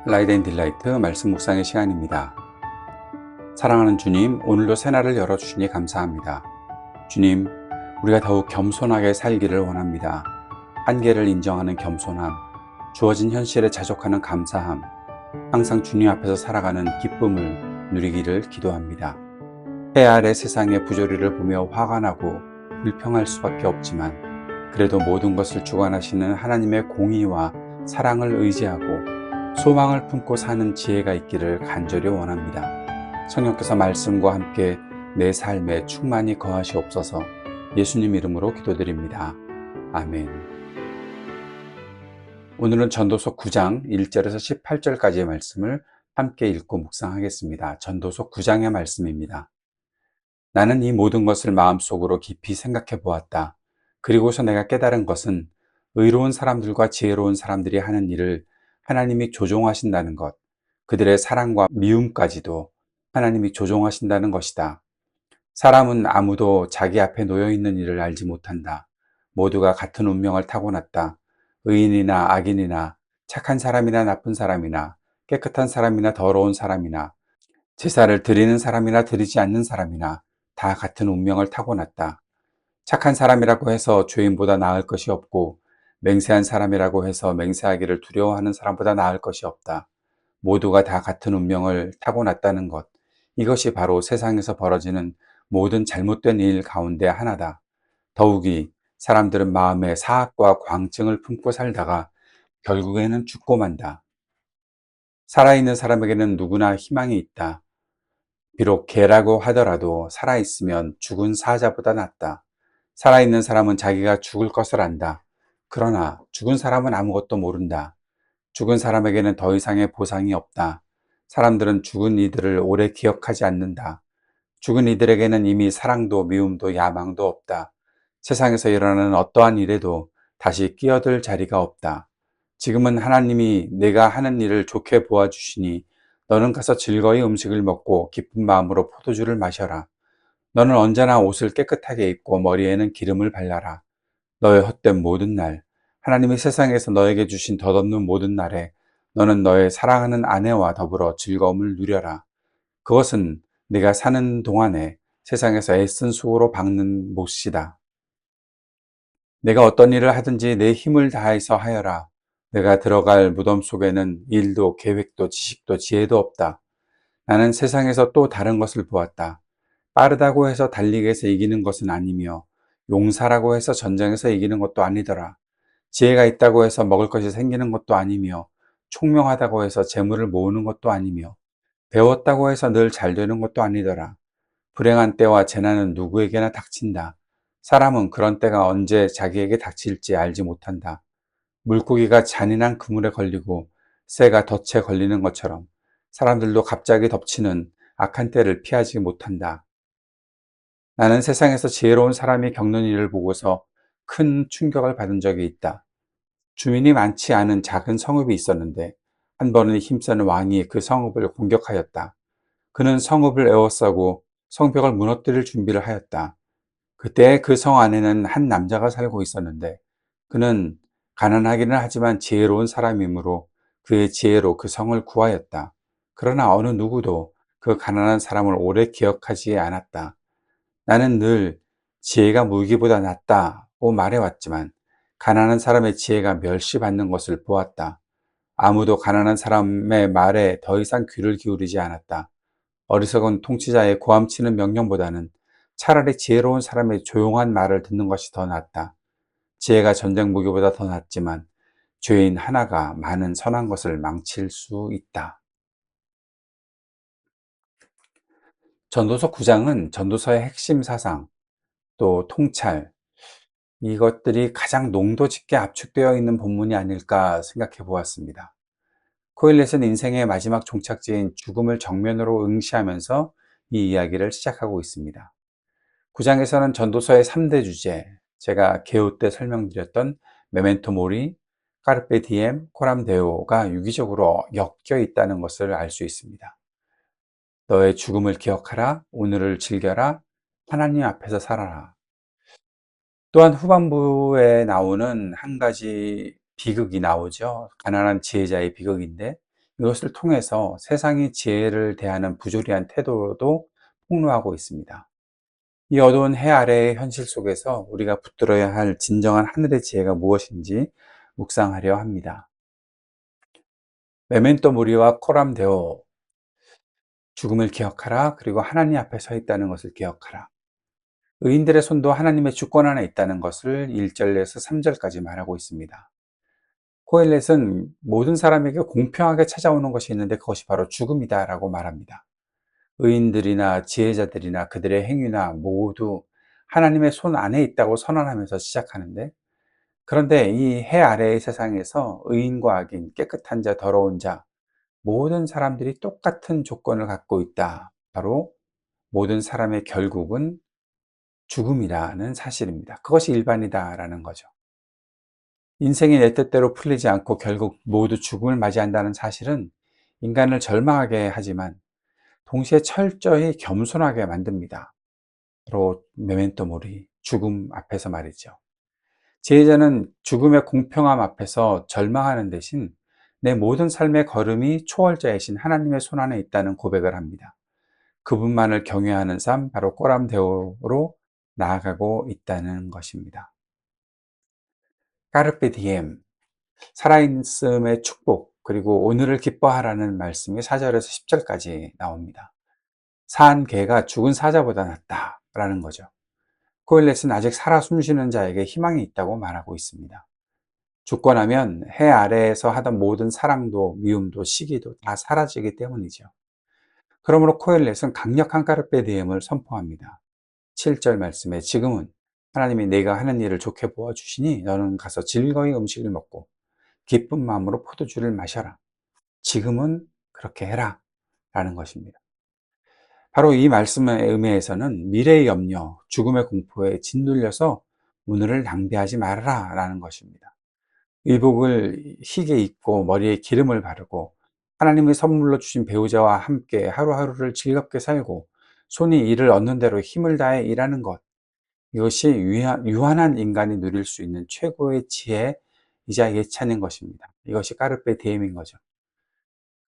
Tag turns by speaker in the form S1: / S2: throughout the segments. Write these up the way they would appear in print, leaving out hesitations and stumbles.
S1: 라이드 앤 딜라이트 말씀 묵상의 시간입니다. 사랑하는 주님, 오늘도 새날을 열어주시니 감사합니다. 주님, 우리가 더욱 겸손하게 살기를 원합니다. 한계를 인정하는 겸손함, 주어진 현실에 자족하는 감사함, 항상 주님 앞에서 살아가는 기쁨을 누리기를 기도합니다. 해 아래 세상의 부조리를 보며 화가 나고 불평할 수밖에 없지만 그래도 모든 것을 주관하시는 하나님의 공의와 사랑을 의지하고 소망을 품고 사는 지혜가 있기를 간절히 원합니다. 성령께서 말씀과 함께 내 삶에 충만히 거하시옵소서. 예수님 이름으로 기도드립니다. 아멘. 오늘은 전도서 9장 1절에서 18절까지의 말씀을 함께 읽고 묵상하겠습니다. 전도서 9장의 말씀입니다. 나는 이 모든 것을 마음속으로 깊이 생각해 보았다. 그리고서 내가 깨달은 것은 의로운 사람들과 지혜로운 사람들이 하는 일을 하나님이 조종하신다는 것, 그들의 사랑과 미움까지도 하나님이 조종하신다는 것이다. 사람은 아무도 자기 앞에 놓여 있는 일을 알지 못한다. 모두가 같은 운명을 타고났다. 의인이나 악인이나 착한 사람이나 나쁜 사람이나 깨끗한 사람이나 더러운 사람이나 제사를 드리는 사람이나 드리지 않는 사람이나 다 같은 운명을 타고났다. 착한 사람이라고 해서 죄인보다 나을 것이 없고 맹세한 사람이라고 해서 맹세하기를 두려워하는 사람보다 나을 것이 없다. 모두가 다 같은 운명을 타고났다는 것. 이것이 바로 세상에서 벌어지는 모든 잘못된 일 가운데 하나다. 더욱이 사람들은 마음에 사악과 광증을 품고 살다가 결국에는 죽고 만다. 살아있는 사람에게는 누구나 희망이 있다. 비록 개라고 하더라도 살아있으면 죽은 사자보다 낫다. 살아있는 사람은 자기가 죽을 것을 안다. 그러나 죽은 사람은 아무것도 모른다. 죽은 사람에게는 더 이상의 보상이 없다. 사람들은 죽은 이들을 오래 기억하지 않는다. 죽은 이들에게는 이미 사랑도 미움도 야망도 없다. 세상에서 일어나는 어떠한 일에도 다시 끼어들 자리가 없다. 지금은 하나님이 내가 하는 일을 좋게 보아주시니 너는 가서 즐거이 음식을 먹고 기쁜 마음으로 포도주를 마셔라. 너는 언제나 옷을 깨끗하게 입고 머리에는 기름을 발라라. 너의 헛된 모든 날, 하나님이 세상에서 너에게 주신 덧없는 모든 날에 너는 너의 사랑하는 아내와 더불어 즐거움을 누려라. 그것은 네가 사는 동안에 세상에서 애쓴 수고로 박는 몫이다. 내가 어떤 일을 하든지 내 힘을 다해서 하여라. 내가 들어갈 무덤 속에는 일도 계획도 지식도 지혜도 없다. 나는 세상에서 또 다른 것을 보았다. 빠르다고 해서 달리기에서 이기는 것은 아니며 용사라고 해서 전쟁에서 이기는 것도 아니더라. 지혜가 있다고 해서 먹을 것이 생기는 것도 아니며 총명하다고 해서 재물을 모으는 것도 아니며 배웠다고 해서 늘 잘 되는 것도 아니더라. 불행한 때와 재난은 누구에게나 닥친다. 사람은 그런 때가 언제 자기에게 닥칠지 알지 못한다. 물고기가 잔인한 그물에 걸리고 새가 덫에 걸리는 것처럼 사람들도 갑자기 덮치는 악한 때를 피하지 못한다. 나는 세상에서 지혜로운 사람이 겪는 일을 보고서 큰 충격을 받은 적이 있다. 주민이 많지 않은 작은 성읍이 있었는데 한 번은 힘쓰는 왕이 그 성읍을 공격하였다. 그는 성읍을 에워싸고 성벽을 무너뜨릴 준비를 하였다. 그때 그 성 안에는 한 남자가 살고 있었는데 그는 가난하기는 하지만 지혜로운 사람이므로 그의 지혜로 그 성을 구하였다. 그러나 어느 누구도 그 가난한 사람을 오래 기억하지 않았다. 나는 늘 지혜가 무기보다 낫다고 말해왔지만 가난한 사람의 지혜가 멸시받는 것을 보았다. 아무도 가난한 사람의 말에 더 이상 귀를 기울이지 않았다. 어리석은 통치자의 고함치는 명령보다는 차라리 지혜로운 사람의 조용한 말을 듣는 것이 더 낫다. 지혜가 전쟁 무기보다 더 낫지만 죄인 하나가 많은 선한 것을 망칠 수 있다. 전도서 9장은 전도서의 핵심 사상, 또 통찰, 이것들이 가장 농도 짙게 압축되어 있는 본문이 아닐까 생각해 보았습니다. 코일렛은 인생의 마지막 종착지인 죽음을 정면으로 응시하면서 이 이야기를 시작하고 있습니다. 9장에서는 전도서의 3대 주제, 제가 개요 때 설명드렸던 메멘토 모리, 카르페 디엠, 코람 데오가 유기적으로 엮여 있다는 것을 알 수 있습니다. 너의 죽음을 기억하라, 오늘을 즐겨라, 하나님 앞에서 살아라. 또한 후반부에 나오는 한 가지 비극이 나오죠. 가난한 지혜자의 비극인데 이것을 통해서 세상이 지혜를 대하는 부조리한 태도도 폭로하고 있습니다. 이 어두운 해 아래의 현실 속에서 우리가 붙들어야 할 진정한 하늘의 지혜가 무엇인지 묵상하려 합니다. 메멘토 모리와 코람 데오, 죽음을 기억하라. 그리고 하나님 앞에 서 있다는 것을 기억하라. 의인들의 손도 하나님의 주권 안에 있다는 것을 1절에서 3절까지 말하고 있습니다. 코엘렛은 모든 사람에게 공평하게 찾아오는 것이 있는데 그것이 바로 죽음이다 라고 말합니다. 의인들이나 지혜자들이나 그들의 행위나 모두 하나님의 손 안에 있다고 선언하면서 시작하는데, 그런데 이 해 아래의 세상에서 의인과 악인, 깨끗한 자, 더러운 자, 모든 사람들이 똑같은 조건을 갖고 있다. 바로 모든 사람의 결국은 죽음이라는 사실입니다. 그것이 일반이다라는 거죠. 인생이 내 뜻대로 풀리지 않고 결국 모두 죽음을 맞이한다는 사실은 인간을 절망하게 하지만 동시에 철저히 겸손하게 만듭니다. 바로 메멘토 모리, 죽음 앞에서 말이죠. 지혜자는 죽음의 공평함 앞에서 절망하는 대신 내 모든 삶의 걸음이 초월자이신 하나님의 손 안에 있다는 고백을 합니다. 그분만을 경외하는 삶, 바로 꼬람데오로 나아가고 있다는 것입니다. 까르페 디엠, 살아있음의 축복, 그리고 오늘을 기뻐하라는 말씀이 4절에서 10절까지 나옵니다. 산 개가 죽은 사자보다 낫다라는 거죠. 코엘렛은 아직 살아 숨쉬는 자에게 희망이 있다고 말하고 있습니다. 죽고 나면 해 아래에서 하던 모든 사랑도 미움도 시기도 다 사라지기 때문이죠. 그러므로 코엘렛은 강력한 까르페 디엠을 선포합니다. 7절 말씀에 지금은 하나님이 내가 하는 일을 좋게 보아 주시니 너는 가서 즐거이 음식을 먹고 기쁜 마음으로 포도주를 마셔라. 지금은 그렇게 해라 라는 것입니다. 바로 이 말씀의 의미에서는 미래의 염려, 죽음의 공포에 짓눌려서 오늘을 낭비하지 말아라 라는 것입니다. 의복을 희게 입고 머리에 기름을 바르고 하나님의 선물로 주신 배우자와 함께 하루하루를 즐겁게 살고 손이 이를 얻는 대로 힘을 다해 일하는 것, 이것이 유한한 인간이 누릴 수 있는 최고의 지혜이자 예찬인 것입니다. 이것이 까르페 디엠인 거죠.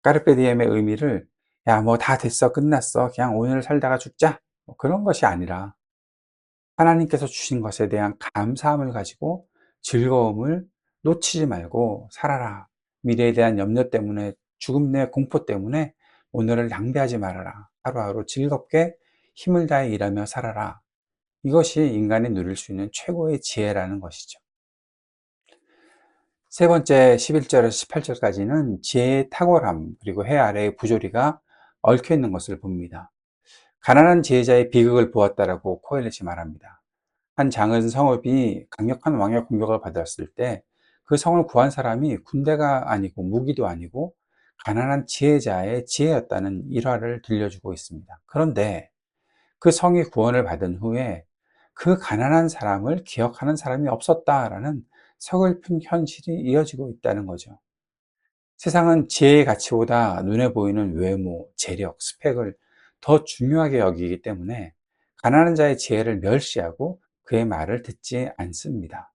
S1: 까르페 디엠의 의미를 야, 뭐 다 됐어, 끝났어, 그냥 오늘 살다가 죽자, 뭐 그런 것이 아니라 하나님께서 주신 것에 대한 감사함을 가지고 즐거움을 놓치지 말고 살아라. 미래에 대한 염려 때문에, 죽음 내 공포 때문에 오늘을 낭비하지 말아라. 하루하루 즐겁게 힘을 다해 일하며 살아라. 이것이 인간이 누릴 수 있는 최고의 지혜라는 것이죠. 세 번째 11절에서 18절까지는 지혜의 탁월함, 그리고 해 아래의 부조리가 얽혀 있는 것을 봅니다. 가난한 지혜자의 비극을 보았다라고 코엘렛이 말합니다. 한 작은 성읍이 강력한 왕의 공격을 받았을 때 그 성을 구한 사람이 군대가 아니고 무기도 아니고 가난한 지혜자의 지혜였다는 일화를 들려주고 있습니다. 그런데 그 성이 구원을 받은 후에 그 가난한 사람을 기억하는 사람이 없었다라는 서글픈 현실이 이어지고 있다는 거죠. 세상은 지혜의 가치보다 눈에 보이는 외모, 재력, 스펙을 더 중요하게 여기기 때문에 가난한 자의 지혜를 멸시하고 그의 말을 듣지 않습니다.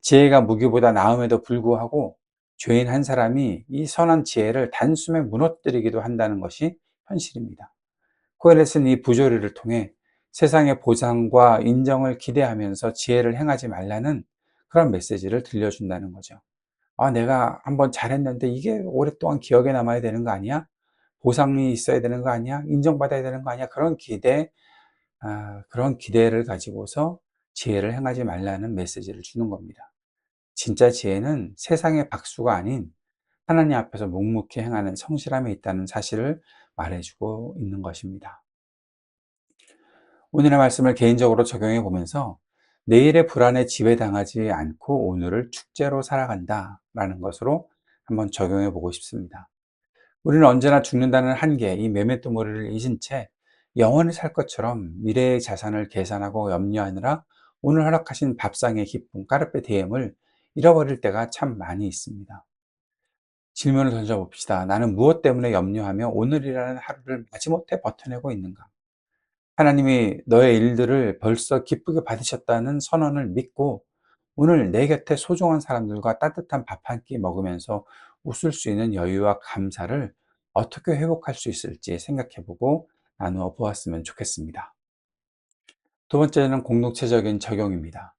S1: 지혜가 무기보다 나음에도 불구하고 죄인 한 사람이 이 선한 지혜를 단숨에 무너뜨리기도 한다는 것이 현실입니다. 코엘렛은 이 부조리를 통해 세상의 보상과 인정을 기대하면서 지혜를 행하지 말라는 그런 메시지를 들려준다는 거죠. 아, 내가 한번 잘했는데 이게 오랫동안 기억에 남아야 되는 거 아니야? 보상이 있어야 되는 거 아니야? 인정받아야 되는 거 아니야? 그런 기대를 가지고서 지혜를 행하지 말라는 메시지를 주는 겁니다. 진짜 지혜는 세상의 박수가 아닌 하나님 앞에서 묵묵히 행하는 성실함에 있다는 사실을 말해주고 있는 것입니다. 오늘의 말씀을 개인적으로 적용해 보면서 내일의 불안에 지배당하지 않고 오늘을 축제로 살아간다 라는 것으로 한번 적용해 보고 싶습니다. 우리는 언제나 죽는다는 한계, 이 메멘토 모리를 잊은 채 영원히 살 것처럼 미래의 자산을 계산하고 염려하느라 오늘 허락하신 밥상의 기쁨, 까르페 디엠을 잃어버릴 때가 참 많이 있습니다. 질문을 던져봅시다. 나는 무엇 때문에 염려하며 오늘이라는 하루를 마지못해 버텨내고 있는가? 하나님이 너의 일들을 벌써 기쁘게 받으셨다는 선언을 믿고 오늘 내 곁에 소중한 사람들과 따뜻한 밥 한 끼 먹으면서 웃을 수 있는 여유와 감사를 어떻게 회복할 수 있을지 생각해보고 나누어 보았으면 좋겠습니다. 두 번째는 공동체적인 적용입니다.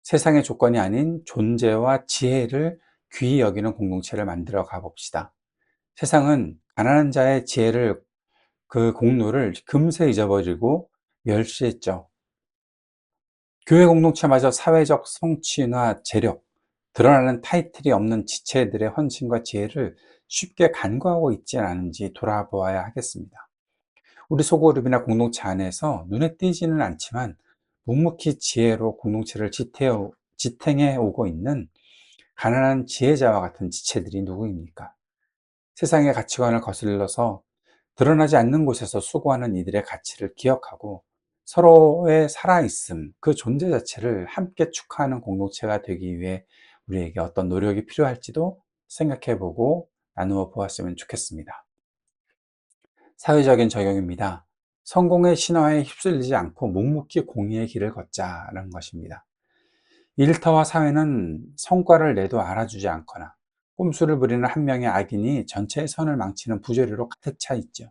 S1: 세상의 조건이 아닌 존재와 지혜를 귀히 여기는 공동체를 만들어 가봅시다. 세상은 가난한 자의 지혜를, 그 공로를 금세 잊어버리고 멸시했죠. 교회 공동체마저 사회적 성취나 재력, 드러나는 타이틀이 없는 지체들의 헌신과 지혜를 쉽게 간과하고 있지 않은지 돌아보아야 하겠습니다. 우리 소그룹이나 공동체 안에서 눈에 띄지는 않지만 묵묵히 지혜로 공동체를 지탱해 오고 있는 가난한 지혜자와 같은 지체들이 누구입니까? 세상의 가치관을 거슬러서 드러나지 않는 곳에서 수고하는 이들의 가치를 기억하고 서로의 살아있음, 그 존재 자체를 함께 축하하는 공동체가 되기 위해 우리에게 어떤 노력이 필요할지도 생각해 보고 나누어 보았으면 좋겠습니다. 사회적인 적용입니다. 성공의 신화에 휩쓸리지 않고 묵묵히 공의의 길을 걷자라는 것입니다. 일터와 사회는 성과를 내도 알아주지 않거나 꼼수를 부리는 한 명의 악인이 전체의 선을 망치는 부조리로 가득 차 있죠.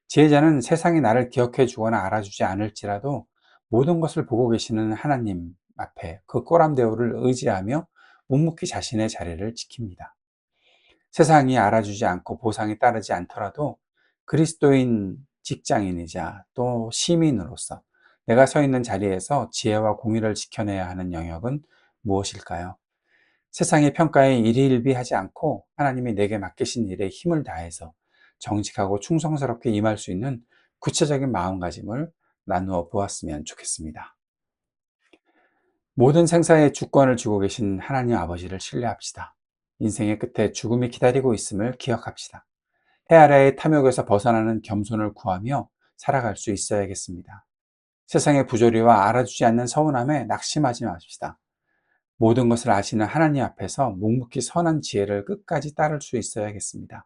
S1: 지혜자는 세상이 나를 기억해 주거나 알아주지 않을지라도 모든 것을 보고 계시는 하나님 앞에 그 꼬람대오를 의지하며 묵묵히 자신의 자리를 지킵니다. 세상이 알아주지 않고 보상이 따르지 않더라도 그리스도인 직장인이자 또 시민으로서 내가 서 있는 자리에서 지혜와 공의를 지켜내야 하는 영역은 무엇일까요? 세상의 평가에 일희일비하지 않고 하나님이 내게 맡기신 일에 힘을 다해서 정직하고 충성스럽게 임할 수 있는 구체적인 마음가짐을 나누어 보았으면 좋겠습니다. 모든 생사의 주권을 쥐고 계신 하나님 아버지를 신뢰합시다. 인생의 끝에 죽음이 기다리고 있음을 기억합시다. 해 아래의 탐욕에서 벗어나는 겸손을 구하며 살아갈 수 있어야겠습니다. 세상의 부조리와 알아주지 않는 서운함에 낙심하지 맙시다. 모든 것을 아시는 하나님 앞에서 묵묵히 선한 지혜를 끝까지 따를 수 있어야겠습니다.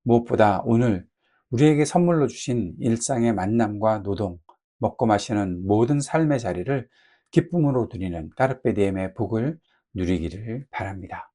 S1: 무엇보다 오늘 우리에게 선물로 주신 일상의 만남과 노동, 먹고 마시는 모든 삶의 자리를 기쁨으로 누리는 까르페 디엠의 복을 누리기를 바랍니다.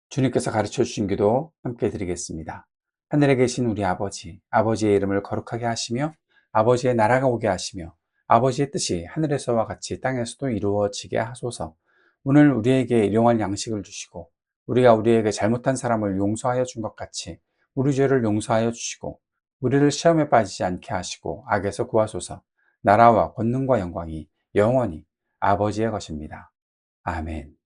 S1: 주님께서 가르쳐 주신 기도 함께 드리겠습니다. 하늘에 계신 우리 아버지, 아버지의 이름을 거룩하게 하시며 아버지의 나라가 오게 하시며 아버지의 뜻이 하늘에서와 같이 땅에서도 이루어지게 하소서. 오늘 우리에게 일용할 양식을 주시고 우리가 우리에게 잘못한 사람을 용서하여 준 것 같이 우리 죄를 용서하여 주시고 우리를 시험에 빠지지 않게 하시고 악에서 구하소서. 나라와 권능과 영광이 영원히 아버지의 것입니다. 아멘.